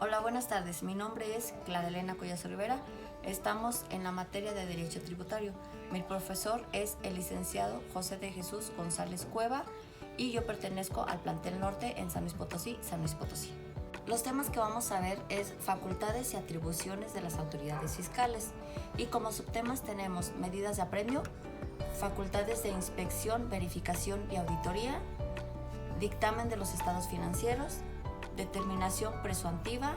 Hola, buenas tardes. Mi nombre es Clara Elena Collazo Rivera. Estamos en la materia de Derecho Tributario. Mi profesor es el licenciado José de Jesús González Cueva y yo pertenezco al plantel norte en San Luis Potosí, San Luis Potosí. Los temas que vamos a ver es facultades y atribuciones de las autoridades fiscales. Y como subtemas tenemos medidas de apremio, facultades de inspección, verificación y auditoría, dictamen de los estados financieros, determinación presuntiva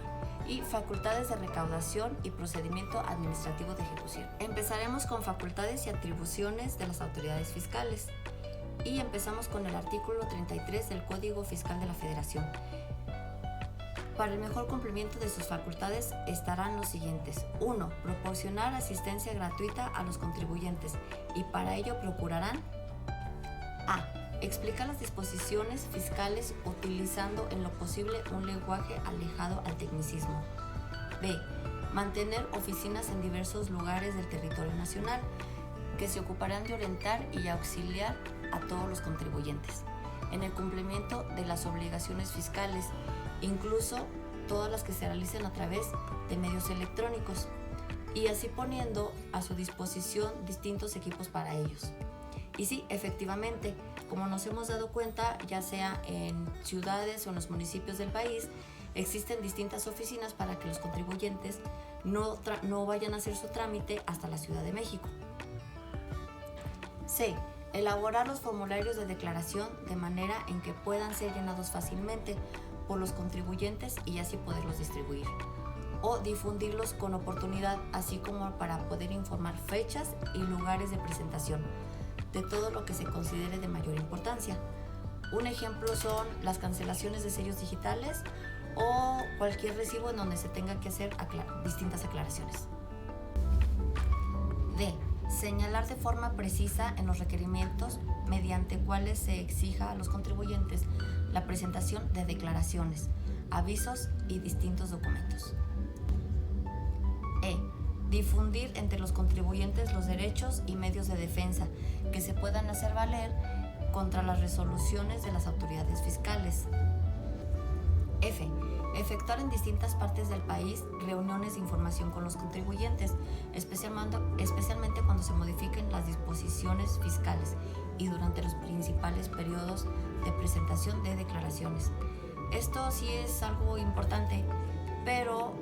y facultades de recaudación y procedimiento administrativo de ejecución. Empezaremos con facultades y atribuciones de las autoridades fiscales y empezamos con el artículo 33 del Código Fiscal de la Federación. Para el mejor cumplimiento de sus facultades estarán los siguientes. 1. Proporcionar asistencia gratuita a los contribuyentes y para ello procurarán a. Explicar las disposiciones fiscales utilizando en lo posible un lenguaje alejado al tecnicismo. B. Mantener oficinas en diversos lugares del territorio nacional que se ocuparán de orientar y auxiliar a todos los contribuyentes en el cumplimiento de las obligaciones fiscales, incluso todas las que se realicen a través de medios electrónicos, y así poniendo a su disposición distintos equipos para ellos. Y sí, efectivamente, como nos hemos dado cuenta, ya sea en ciudades o en los municipios del país, existen distintas oficinas para que los contribuyentes no vayan a hacer su trámite hasta la Ciudad de México. C. Elaborar los formularios de declaración de manera en que puedan ser llenados fácilmente por los contribuyentes y así poderlos distribuir. O difundirlos con oportunidad, así como para poder informar fechas y lugares de presentación de todo lo que se considere de mayor importancia. Un ejemplo son las cancelaciones de sellos digitales o cualquier recibo en donde se tengan que hacer distintas aclaraciones. D. Señalar de forma precisa en los requerimientos mediante cuales se exija a los contribuyentes la presentación de declaraciones, avisos y distintos documentos. E. Difundir entre los contribuyentes los derechos y medios de defensa que se puedan hacer valer contra las resoluciones de las autoridades fiscales. F. Efectuar en distintas partes del país reuniones de información con los contribuyentes, especialmente cuando se modifiquen las disposiciones fiscales y durante los principales periodos de presentación de declaraciones. Esto sí es algo importante, pero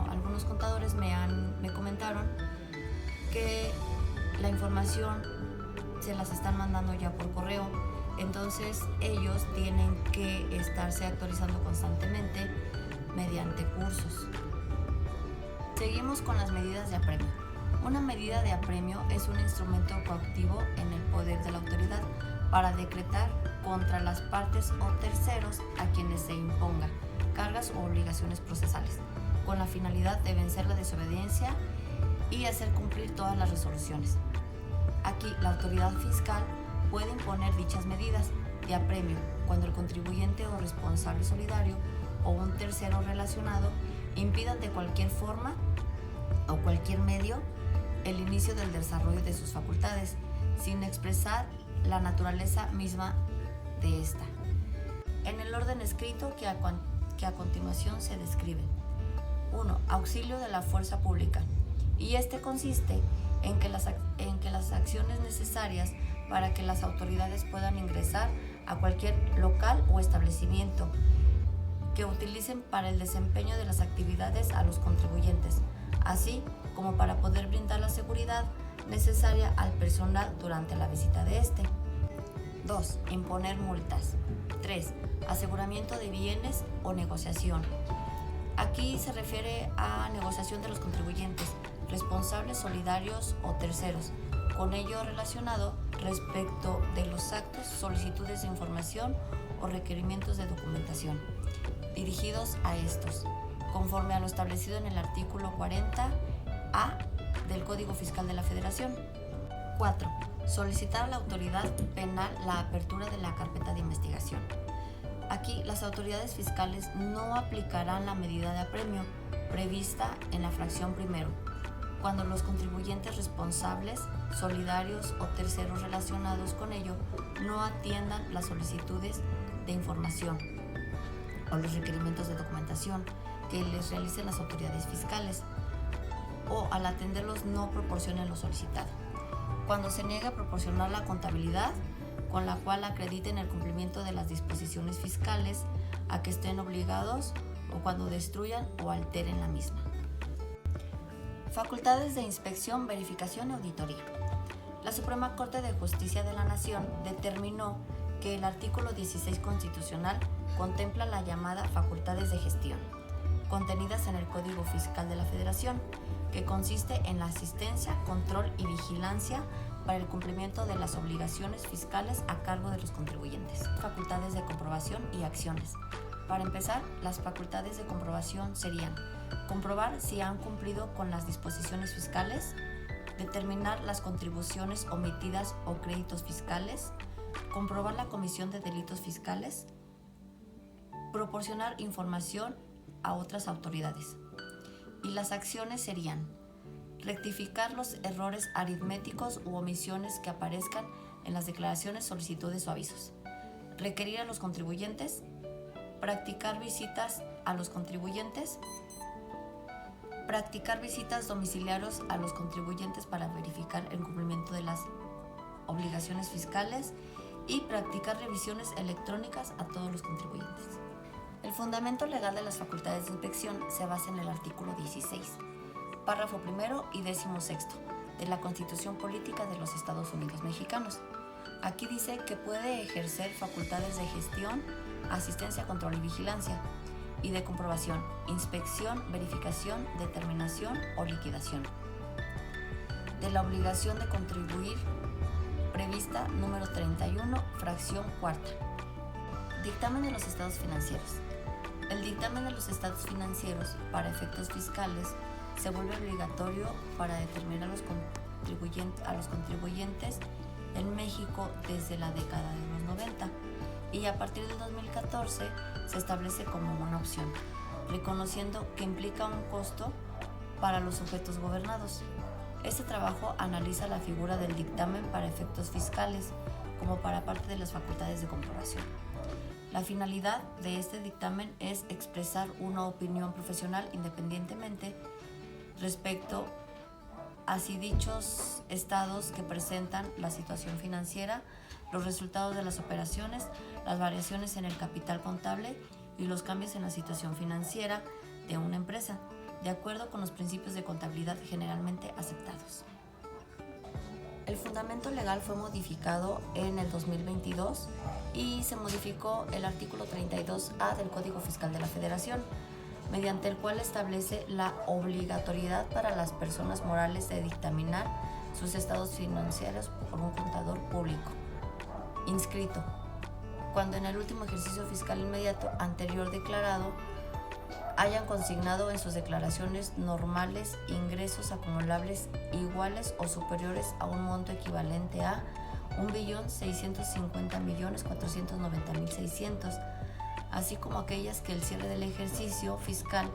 algunos contadores me comentaron que la información se las están mandando ya por correo, entonces ellos tienen que estarse actualizando constantemente mediante cursos. Seguimos con las medidas de apremio. Una medida de apremio es un instrumento coactivo en el poder de la autoridad para decretar contra las partes o terceros a quienes se imponga cargas o obligaciones procesales, con la finalidad de vencer la desobediencia y hacer cumplir todas las resoluciones. Aquí, la autoridad fiscal puede imponer dichas medidas de apremio cuando el contribuyente o responsable solidario o un tercero relacionado impidan de cualquier forma o cualquier medio el inicio del desarrollo de sus facultades, sin expresar la naturaleza misma de esta, en el orden escrito que a continuación se describe. 1. Auxilio de la fuerza pública. Y este consiste en que las acciones necesarias para que las autoridades puedan ingresar a cualquier local o establecimiento que utilicen para el desempeño de las actividades a los contribuyentes, así como para poder brindar la seguridad necesaria al personal durante la visita de este. 2. Imponer multas. 3. Aseguramiento de bienes o negociación. Aquí se refiere a negociación de los contribuyentes, responsables solidarios o terceros, con ello relacionado respecto de los actos, solicitudes de información o requerimientos de documentación, dirigidos a estos, conforme a lo establecido en el artículo 40A del Código Fiscal de la Federación. 4. Solicitar a la autoridad penal la apertura de la carpeta de investigación. Aquí las autoridades fiscales no aplicarán la medida de apremio prevista en la fracción primero, cuando los contribuyentes responsables, solidarios o terceros relacionados con ello no atiendan las solicitudes de información o los requerimientos de documentación que les realicen las autoridades fiscales, o al atenderlos no proporcionen lo solicitado. Cuando se niega a proporcionar la contabilidad con la cual acrediten el cumplimiento de las disposiciones fiscales a que estén obligados, o cuando destruyan o alteren la misma. Facultades de inspección, verificación y auditoría. La Suprema Corte de Justicia de la Nación determinó que el artículo 16 constitucional contempla la llamada facultades de gestión, contenidas en el Código Fiscal de la Federación, que consiste en la asistencia, control y vigilancia para el cumplimiento de las obligaciones fiscales a cargo de los contribuyentes. Facultades de comprobación y acciones. Para empezar, las facultades de comprobación serían: comprobar si han cumplido con las disposiciones fiscales, determinar las contribuciones omitidas o créditos fiscales, comprobar la comisión de delitos fiscales, proporcionar información a otras autoridades. Y las acciones serían: rectificar los errores aritméticos u omisiones que aparezcan en las declaraciones, solicitudes o avisos, requerir a los contribuyentes, practicar visitas a los contribuyentes, practicar visitas domiciliarias a los contribuyentes para verificar el cumplimiento de las obligaciones fiscales y practicar revisiones electrónicas a todos los contribuyentes. El fundamento legal de las facultades de inspección se basa en el artículo 16, párrafo primero y 16 de la Constitución Política de los Estados Unidos Mexicanos. Aquí dice que puede ejercer facultades de gestión, asistencia, control y vigilancia, y de comprobación, inspección, verificación, determinación o liquidación de la obligación de contribuir prevista número 31, fracción cuarta. Dictamen de los estados financieros. El dictamen de los estados financieros para efectos fiscales se vuelve obligatorio para determinar a los contribuyentes en México desde la década de los 90, y a partir del 2014 se establece como una opción, reconociendo que implica un costo para los sujetos gobernados. Este trabajo analiza la figura del dictamen para efectos fiscales como para parte de las facultades de comprobación. La finalidad de este dictamen es expresar una opinión profesional independientemente respecto a si dichos estados que presentan la situación financiera, los resultados de las operaciones, las variaciones en el capital contable y los cambios en la situación financiera de una empresa, de acuerdo con los principios de contabilidad generalmente aceptados. El fundamento legal fue modificado en el 2022 y se modificó el artículo 32A del Código Fiscal de la Federación, mediante el cual establece la obligatoriedad para las personas morales de dictaminar sus estados financieros por un contador público inscrito, cuando en el último ejercicio fiscal inmediato anterior declarado hayan consignado en sus declaraciones normales ingresos acumulables iguales o superiores a un monto equivalente a 1.650.490.600, así como aquellas que el cierre del ejercicio fiscal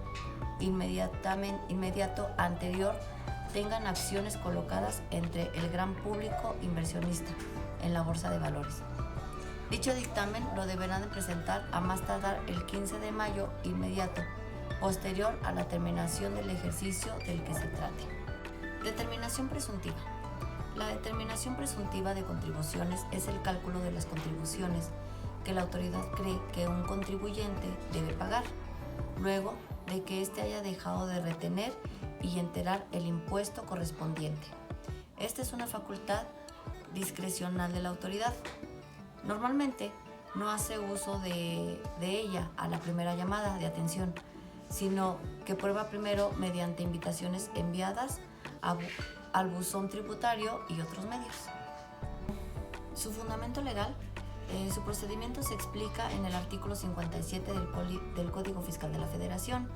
inmediato anterior tengan acciones colocadas entre el gran público inversionista en la bolsa de valores. Dicho dictamen lo deberán de presentar a más tardar el 15 de mayo inmediato, posterior a la terminación del ejercicio del que se trate. Determinación presuntiva. La determinación presuntiva de contribuciones es el cálculo de las contribuciones que la autoridad cree que un contribuyente debe pagar, luego de que éste haya dejado de retener y enterar el impuesto correspondiente. Esta es una facultad discrecional de la autoridad. Normalmente no hace uso de ella a la primera llamada de atención, sino que prueba primero mediante invitaciones enviadas al buzón tributario y otros medios. Su fundamento legal. Su procedimiento se explica en el artículo 57 del Código Fiscal de la Federación.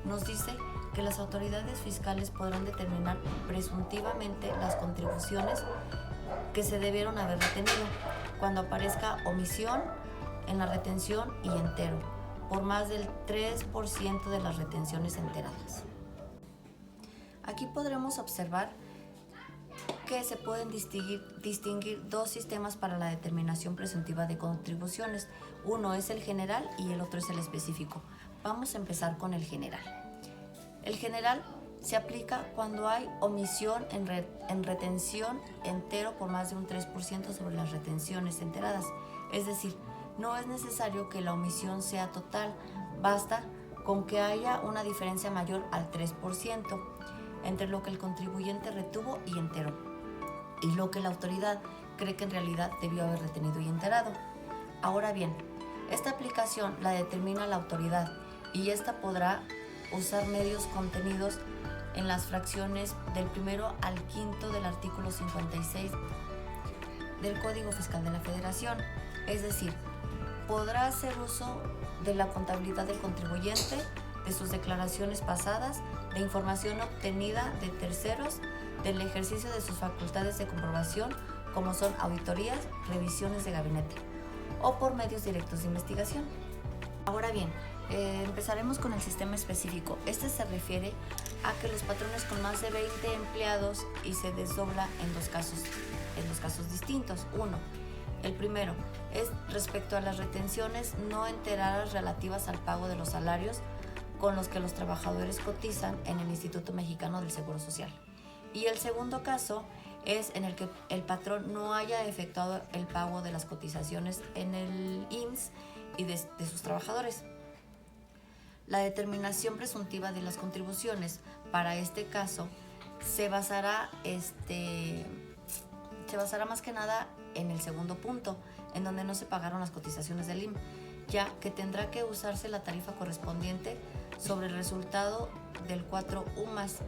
Nos dice que las autoridades fiscales podrán determinar presuntivamente las contribuciones que se debieron haber retenido cuando aparezca omisión en la retención y entero, por más del 3% de las retenciones enteradas. Aquí podremos observar que se pueden distinguir dos sistemas para la determinación presuntiva de contribuciones. Uno es el general y el otro es el específico. Vamos a empezar con el general. El general se aplica cuando hay omisión en retención entero por más de un 3% sobre las retenciones enteradas. Es decir, no es necesario que la omisión sea total, basta con que haya una diferencia mayor al 3% entre lo que el contribuyente retuvo y enteró, y lo que la autoridad cree que en realidad debió haber retenido y enterado. Ahora bien, esta aplicación la determina la autoridad y esta podrá usar medios contenidos en las fracciones del 1 al 5 del artículo 56 del Código Fiscal de la Federación, es decir, podrá hacer uso de la contabilidad del contribuyente, de sus declaraciones pasadas, de información obtenida de terceros, del ejercicio de sus facultades de comprobación, como son auditorías, revisiones de gabinete, o por medios directos de investigación. Ahora bien, empezaremos con el sistema específico. Este se refiere a que los patrones con más de 20 empleados y se desdobla en dos casos distintos. Uno, el primero es respecto a las retenciones no enteradas relativas al pago de los salarios con los que los trabajadores cotizan en el Instituto Mexicano del Seguro Social. Y el segundo caso es en el que el patrón no haya efectuado el pago de las cotizaciones en el IMSS y de sus trabajadores. La determinación presuntiva de las contribuciones para este caso se basará más que nada en el segundo punto, en donde no se pagaron las cotizaciones del IMSS, ya que tendrá que usarse la tarifa correspondiente sobre el resultado del 4 UMAS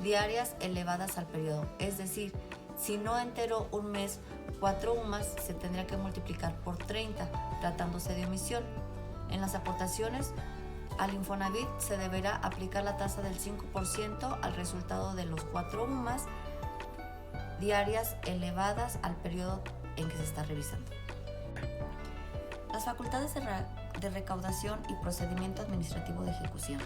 diarias elevadas al periodo. Es decir, si no enteró un mes 4 UMAS, se tendría que multiplicar por 30, tratándose de omisión. En las aportaciones al Infonavit se deberá aplicar la tasa del 5% al resultado de los 4 UMAS diarias elevadas al periodo en que se está revisando. Las facultades de recaudación y procedimiento administrativo de ejecución.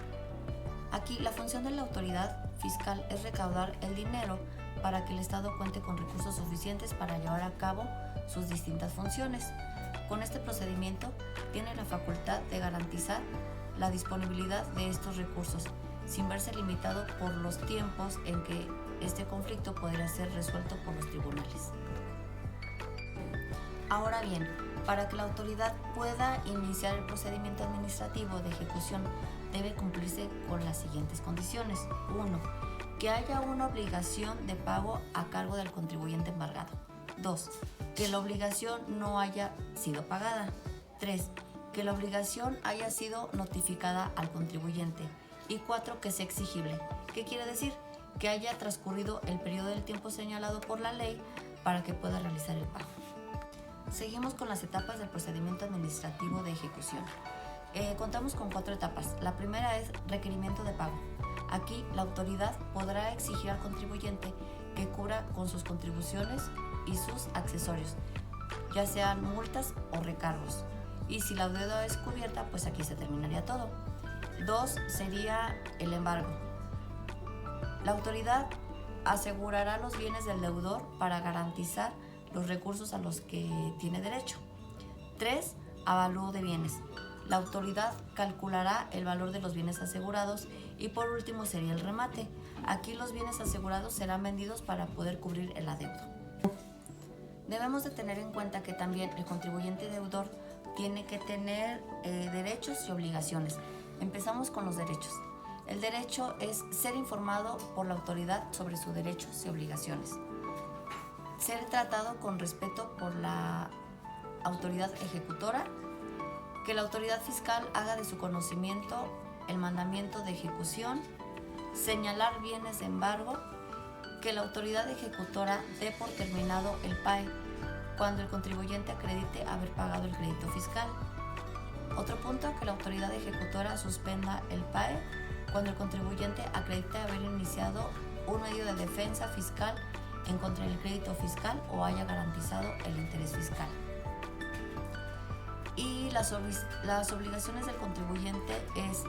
Aquí la función de la autoridad fiscal es recaudar el dinero para que el Estado cuente con recursos suficientes para llevar a cabo sus distintas funciones. Con este procedimiento tiene la facultad de garantizar la disponibilidad de estos recursos, sin verse limitado por los tiempos en que este conflicto podría ser resuelto por los tribunales. Ahora bien, para que la autoridad pueda iniciar el procedimiento administrativo de ejecución, debe cumplirse con las siguientes condiciones. 1. Que haya una obligación de pago a cargo del contribuyente embargado. 2. Que la obligación no haya sido pagada. 3. Que la obligación haya sido notificada al contribuyente. Y 4. Que sea exigible. ¿Qué quiere decir? Que haya transcurrido el periodo del tiempo señalado por la ley para que pueda realizar el pago. Seguimos con las etapas del procedimiento administrativo de ejecución. Contamos con 4 etapas. La primera es requerimiento de pago. Aquí la autoridad podrá exigir al contribuyente que cubra con sus contribuciones y sus accesorios, ya sean multas o recargos. Y si la deuda es cubierta, pues aquí se terminaría todo. 2 sería el embargo. La autoridad asegurará los bienes del deudor para garantizar los recursos a los que tiene derecho. 3. Avalúo de bienes. La autoridad calculará el valor de los bienes asegurados y por último sería el remate. Aquí los bienes asegurados serán vendidos para poder cubrir el adeudo. Debemos de tener en cuenta que también el contribuyente deudor tiene que tener derechos y obligaciones. Empezamos con los derechos. El derecho es ser informado por la autoridad sobre sus derechos y obligaciones. Ser tratado con respeto por la autoridad ejecutora. Que la autoridad fiscal haga de su conocimiento el mandamiento de ejecución. Señalar bienes de embargo. Que la autoridad ejecutora dé por terminado el PAE cuando el contribuyente acredite haber pagado el crédito fiscal. Otro punto, que la autoridad ejecutora suspenda el PAE cuando el contribuyente acredite haber iniciado un medio de defensa fiscal en contra del crédito fiscal o haya garantizado el interés fiscal. Y las obligaciones del contribuyente es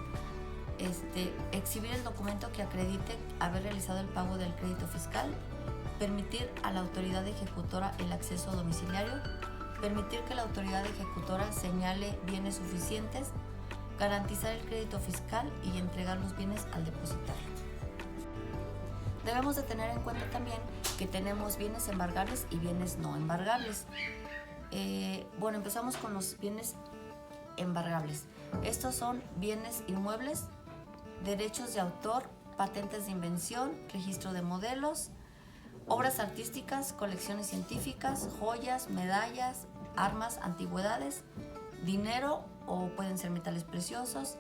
exhibir el documento que acredite haber realizado el pago del crédito fiscal permitir a la autoridad ejecutora el acceso domiciliario, permitir que la autoridad ejecutora señale bienes suficientes, garantizar el crédito fiscal y entregar los bienes al depositario. Debemos de tener en cuenta también que tenemos bienes embargables y bienes no embargables. Empezamos con los bienes embargables. Estos son bienes inmuebles, derechos de autor, patentes de invención, registro de modelos, obras artísticas, colecciones científicas, joyas, medallas, armas, antigüedades, dinero o pueden ser metales preciosos,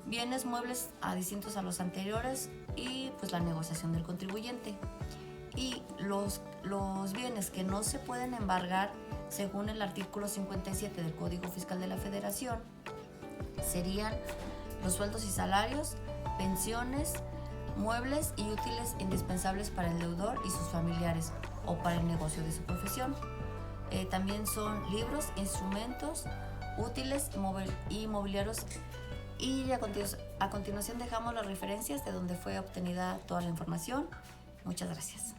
bienes muebles distintos a los anteriores y pues la negociación del contribuyente. Y los bienes que no se pueden embargar según el artículo 57 del Código Fiscal de la Federación serían los sueldos y salarios, pensiones, muebles y útiles indispensables para el deudor y sus familiares o para el negocio de su profesión. También son libros, instrumentos, útiles y mobiliarios. Y a continuación dejamos las referencias de donde fue obtenida toda la información. Muchas gracias.